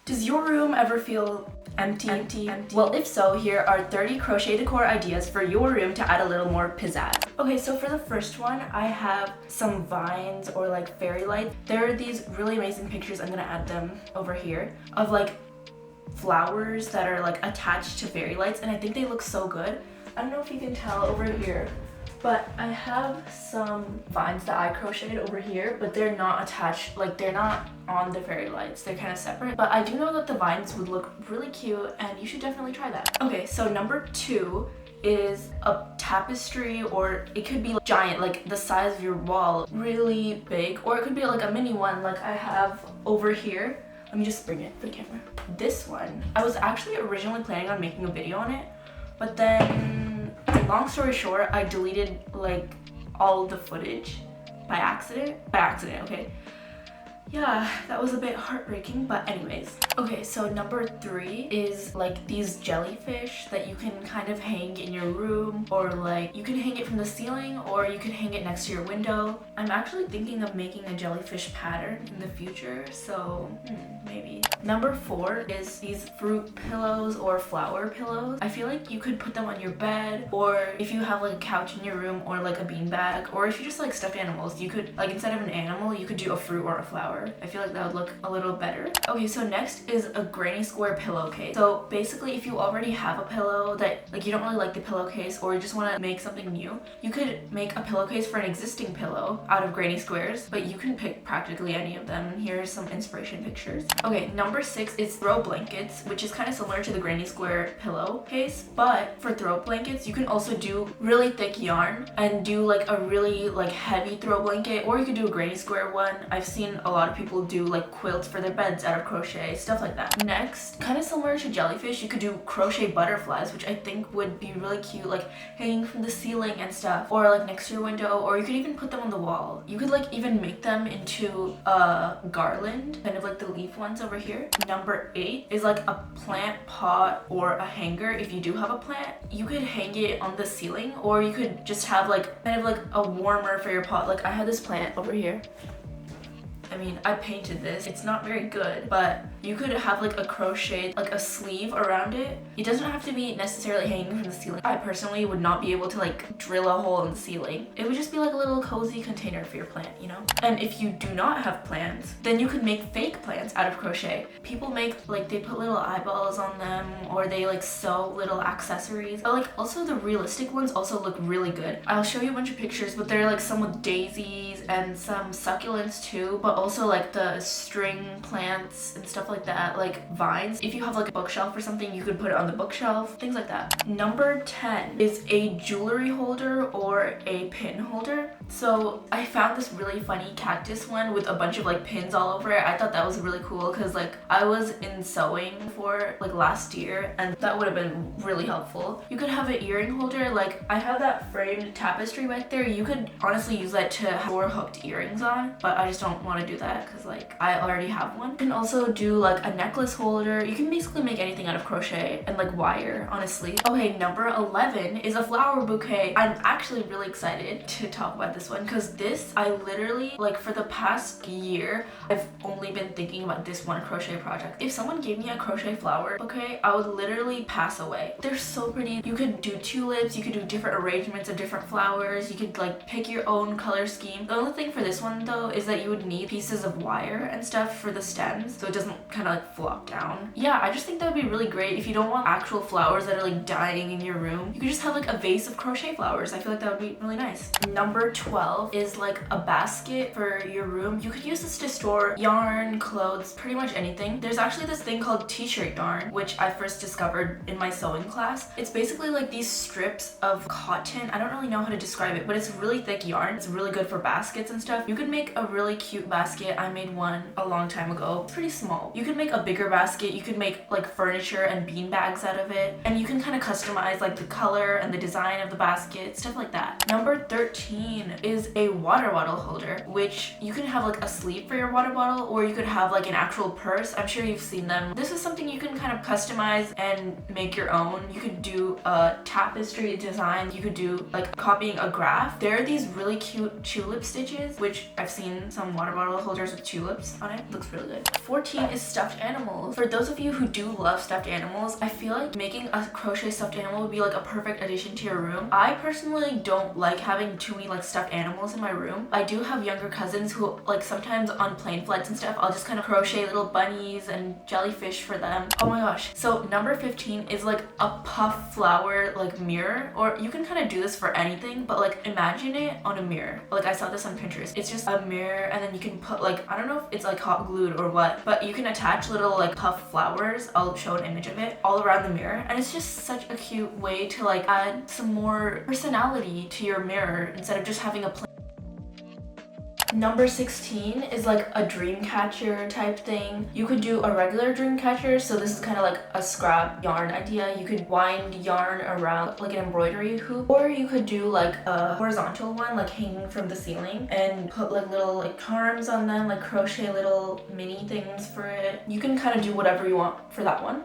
Does your room ever feel empty? Well, if so, here are 30 crochet decor ideas for your room to add a little more pizzazz. Okay, so for the first one, I have some vines or like fairy lights. There are these really amazing pictures, I'm gonna add them over here, of like flowers that are like attached to fairy lights, and I think they look so good. I don't know if you can tell over here, but I have some vines that I crocheted over here, but they're not attached, like they're not on the fairy lights, they're kind of separate. But I do know that the vines would look really cute, and you should definitely try that. Okay, so number 2 is a tapestry, or it could be like giant, like the size of your wall, really big, or it could be like a mini one like I have over here. Let me just bring it for the camera. This one, I was actually originally planning on making a video on it, but then, long story short, I deleted like all the footage by accident, okay? Yeah, that was a bit heartbreaking, but anyways. Okay, so number 3 is like these jellyfish that you can kind of hang in your room, or like you can hang it from the ceiling, or you can hang it next to your window. I'm actually thinking of making a jellyfish pattern in the future, so maybe. Number 4 is these fruit pillows or flower pillows. I feel like you could put them on your bed, or if you have like a couch in your room, or like a beanbag, or if you just like stuffed animals, you could, like instead of an animal, you could do a fruit or a flower. I feel like that would look a little better. Okay, so next is a granny square pillowcase. So basically, if you already have a pillow that like you don't really like the pillowcase, or you just want to make something new, you could make a pillowcase for an existing pillow out of granny squares, but you can pick practically any of them. Here's some inspiration pictures. Okay, number 6 is throw blankets, which is kind of similar to the granny square pillowcase, but for throw blankets, you can also do really thick yarn and do like a really like heavy throw blanket, or you could do a granny square one. I've seen a lot of people do like quilts for their beds out of crochet, stuff like that. Next, kind of similar to jellyfish, you could do crochet butterflies, which I think would be really cute, like hanging from the ceiling and stuff, or like next to your window, or you could even put them on the wall. You could like even make them into a garland, kind of like the leaf ones over here. Number 8 is like a plant pot or a hanger. If you do have a plant, you could hang it on the ceiling, or you could just have like kind of like a warmer for your pot. Like I have this plant over here. I mean, I painted this. It's not very good, but you could have like a crochet, like a sleeve around it. It doesn't have to be necessarily hanging from the ceiling. I personally would not be able to like drill a hole in the ceiling. It would just be like a little cozy container for your plant, you know? And if you do not have plants, then you could make fake plants out of crochet. People make like, they put little eyeballs on them, or they like sew little accessories. But like also the realistic ones also look really good. I'll show you a bunch of pictures, but they're like some with daisies and some succulents too, but also like the string plants and stuff like that, like vines. If you have like a bookshelf or something, you could put it on the bookshelf, things like that. Number 10 is a jewelry holder or a pin holder. So I found this really funny cactus one with a bunch of like pins all over it. I thought that was really cool because like I was in sewing for like last year, and that would have been really helpful. You could have an earring holder, like I have that framed tapestry back there. You could honestly use that to have 4 hooked earrings on, but I just don't want to do that because like I already have one. You can also do like a necklace holder. You can basically make anything out of crochet and like wire, honestly. Okay, number 11 is a flower bouquet. I'm actually really excited to talk about this one because this, I literally, like for the past year, I've only been thinking about this one crochet project. If someone gave me a crochet flower bouquet, I would literally pass away. They're so pretty. You could do tulips, you could do different arrangements of different flowers, you could like pick your own color scheme. The only thing for this one though is that you would need pieces of wire and stuff for the stems so it doesn't kind of like flop down. Yeah, I just think that would be really great if you don't want actual flowers that are like dying in your room. You could just have like a vase of crochet flowers. I feel like that would be really nice. Number 12 is like a basket for your room. You could use this to store yarn, clothes, pretty much anything. There's actually this thing called t-shirt yarn, which I first discovered in my sewing class. It's basically like these strips of cotton. I don't really know how to describe it, but it's really thick yarn. It's really good for baskets and stuff. You could make a really cute basket. I made one a long time ago. It's pretty small. You could make a bigger basket. You could make like furniture and bean bags out of it, and you can kind of customize like the color and the design of the basket, stuff like that. Number 13 is a water bottle holder, which you can have like a sleeve for your water bottle, or you could have like an actual purse. I'm sure you've seen them. This is something you can kind of customize and make your own. You could do a tapestry design. You could do like copying a graph. There are these really cute tulip stitches, which I've seen some water bottle holders with tulips on it. Looks really good. 14 is stuffed animals. For those of you who do love stuffed animals, I feel like making a crochet stuffed animal would be like a perfect addition to your room. I personally don't like having too many like stuffed animals in my room. I do have younger cousins who like sometimes on plane flights and stuff, I'll just kind of crochet little bunnies and jellyfish for them. Oh my gosh. So number 15 is like a puff flower like mirror, or you can kind of do this for anything, but like imagine it on a mirror. Like I saw this on Pinterest. It's just a mirror, and then you can put like, I don't know if it's like hot glued or what, but you can attach little like puff flowers. I'll show an image of it all around the mirror, and it's just such a cute way to like add some more personality to your mirror instead of just having a plain. Number 16 is like a dream catcher type thing. You could do a regular dream catcher, so this is kind of like a scrap yarn idea. You could wind yarn around like an embroidery hoop, or you could do like a horizontal one like hanging from the ceiling and put like little like charms on them, like crochet little mini things for it. You can kind of do whatever you want for that one.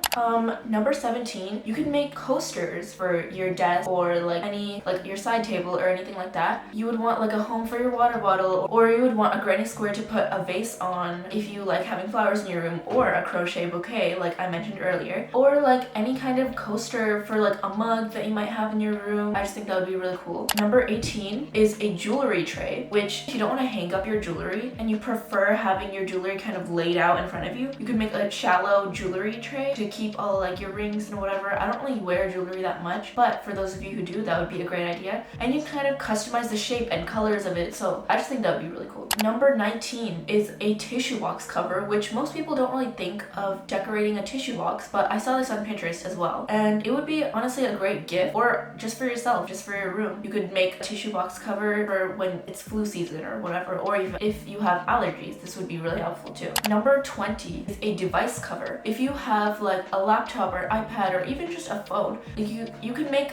Number 17, you can make coasters for your desk or like any like your side table or anything like that. You would want like a home for your water bottle, or you would want a granny square to put a vase on if you like having flowers in your room, or a crochet bouquet like I mentioned earlier, or like any kind of coaster for like a mug that you might have in your room. I just think that would be really cool. Number 18 is a jewelry tray, which if you don't want to hang up your jewelry and you prefer having your jewelry kind of laid out in front of you, you could make a shallow jewelry tray to keep all like your rings and whatever. I don't really wear jewelry that much, but for those of you who do, that would be a great idea. And you kind of customize the shape and colors of it, so I just think that would be really cool. Number 19 is a tissue box cover, which most people don't really think of decorating a tissue box, but I saw this on Pinterest as well. And it would be honestly a great gift, or just for yourself, just for your room. You could make a tissue box cover for when it's flu season or whatever, or even if you have allergies, this would be really helpful too. Number 20 is a device cover. If you have like a laptop or iPad or even just a phone, like you can make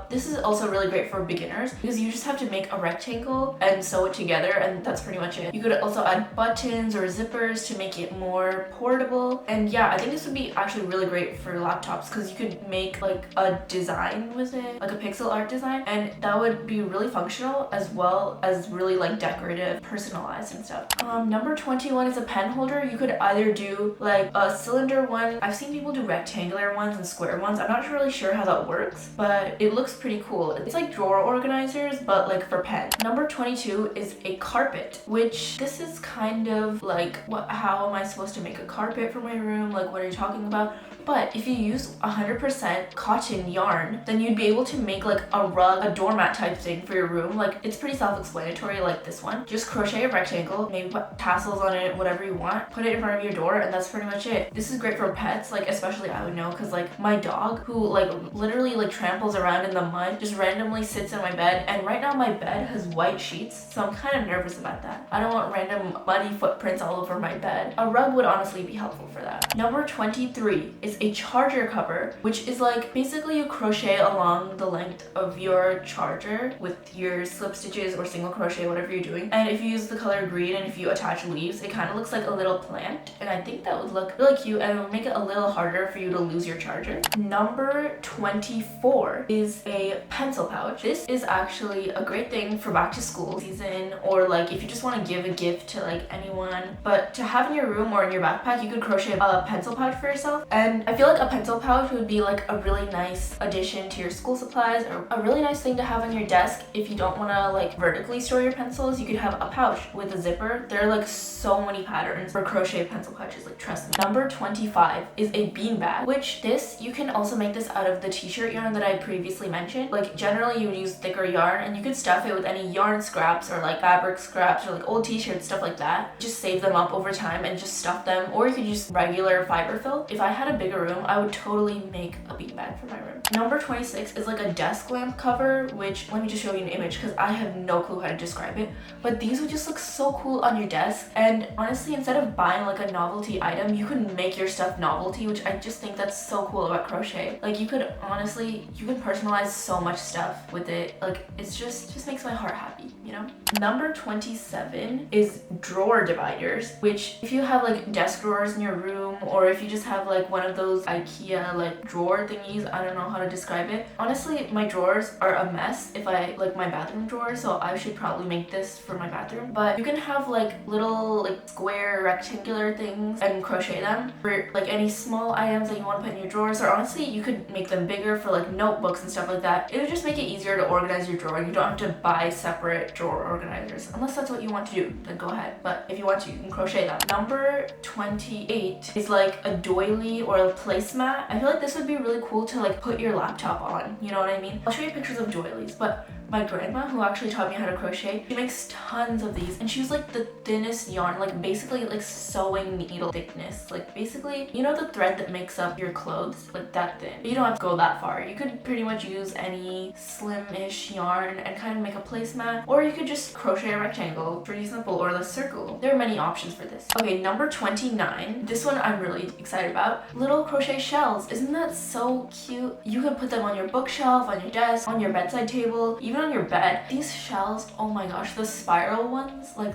this is also really great for beginners, because you just have to make a rectangle and sew it together, and that's pretty much it. You could also add buttons or zippers to make it more portable. And yeah, I think this would be actually really great for laptops, because you could make like a design with it, like a pixel art design, and that would be really functional as well as really like decorative, personalized and stuff. Number 21 is a pen holder. You could either do like a cylinder one. I've seen people do rectangular ones and square ones. I'm not really sure how that works, but it looks pretty cool. It's like drawer organizers, but like for pens. Number 22 is a carpet, which this is kind of like how am I supposed to make a carpet for my room? Like, what are you talking about? But if you use 100% cotton yarn, then you'd be able to make like a rug, a doormat type thing for your room. Like, it's pretty self-explanatory like this one. Just crochet a rectangle, maybe put tassels on it, whatever you want, put it in front of your door, and that's pretty much it. This is great for pets, like especially I would know, because like my dog, who like literally like tramples around in the mud, just randomly sits in my bed, and right now my bed has white sheets, so I'm kind of nervous about that. I don't want random muddy footprints all over my bed. A rug would honestly be helpful for that. Number 23 is a charger cover, which is like basically you crochet along the length of your charger with your slip stitches or single crochet, whatever you're doing. And if you use the color green and if you attach leaves, it kind of looks like a little plant, and I think that would look really cute and it would make it a little harder for you to lose your charger. Number 24 is a pencil pouch. This is actually a great thing for back to school season, or like if you just want to give a gift to like anyone. But to have in your room or in your backpack, you could crochet a pencil pouch for yourself, and I feel like a pencil pouch would be like a really nice addition to your school supplies, or a really nice thing to have on your desk. If you don't want to like vertically store your pencils, you could have a pouch with a zipper. There are like so many patterns for crochet pencil pouches, like trust me. Number 25 is a bean bag, which this, you can also make this out of the t-shirt yarn that I previously mentioned. Like generally you would use thicker yarn, and you could stuff it with any yarn scraps or like fabric scraps or like old t-shirts, stuff like that. Just save them up over time and just stuff them, or you could use regular fiber fill. If I had a bigger room, I would totally make a beanbag for my room. Number 26 is like a desk lamp cover, which let me just show you an image because I have no clue how to describe it, but these would just look so cool on your desk. And honestly, instead of buying like a novelty item, you could make your stuff novelty, which I just think that's so cool about crochet. Like you could honestly, you can personalize so much stuff with it. Like it's just makes my heart happy, you know? Number 27 is drawer dividers, which if you have like desk drawers in your room, or if you just have like one of those IKEA like drawer thingies, I don't know how to describe it. Honestly, my drawers are a mess if I like my bathroom drawer, so I should probably make this for my bathroom. But you can have like little like square rectangular things and crochet them for like any small items that you want to put in your drawers, or honestly you could make them bigger for like notebooks and stuff like that. It would just make it easier to organize your drawer. You don't have to buy separate drawer organizers unless that's what you want to do, then go ahead. But if you want to, you can crochet them. Number 28 is like a doily or a placemat. I feel like this would be really cool to like put your laptop on, you know what I mean? I'll show you pictures of doilies, but my grandma, who actually taught me how to crochet, she makes tons of these, and she was like the thinnest yarn, like basically like sewing needle thickness. Like basically, you know the thread that makes up your clothes, like that thin. But you don't have to go that far. You could pretty much use any slim-ish yarn and kind of make a placemat, or you could just crochet a rectangle, pretty simple, or a circle. There are many options for this. Okay, number 29. This one I'm really excited about. Little crochet shells. Isn't that so cute? You could put them on your bookshelf, on your desk, on your bedside table, even on your bed. These shells, oh my gosh, the spiral ones, like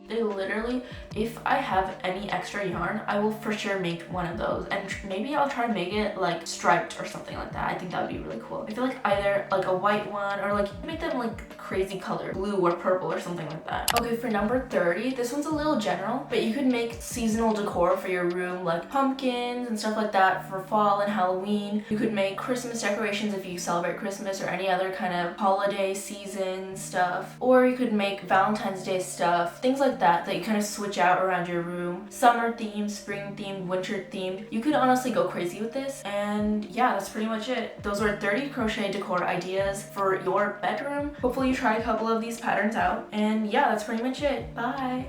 they literally, if I have any extra yarn, I will for sure make one of those, and maybe I'll try to make it like striped or something like that. I think that would be really cool. I feel like either like a white one, or like make them like crazy color, blue or purple or something like that. Okay, for number 30, this one's a little general, but you could make seasonal decor for your room, like pumpkins and stuff like that for fall and Halloween. You could make Christmas decorations if you celebrate Christmas or any other kind of holiday season stuff, or you could make Valentine's Day stuff, things like that you kind of switch out around your room. Summer themed, spring themed, winter themed. You could honestly go crazy with this. And yeah, that's pretty much it. Those were 30 crochet decor ideas for your bedroom. Hopefully you try a couple of these patterns out. And yeah, that's pretty much it. Bye!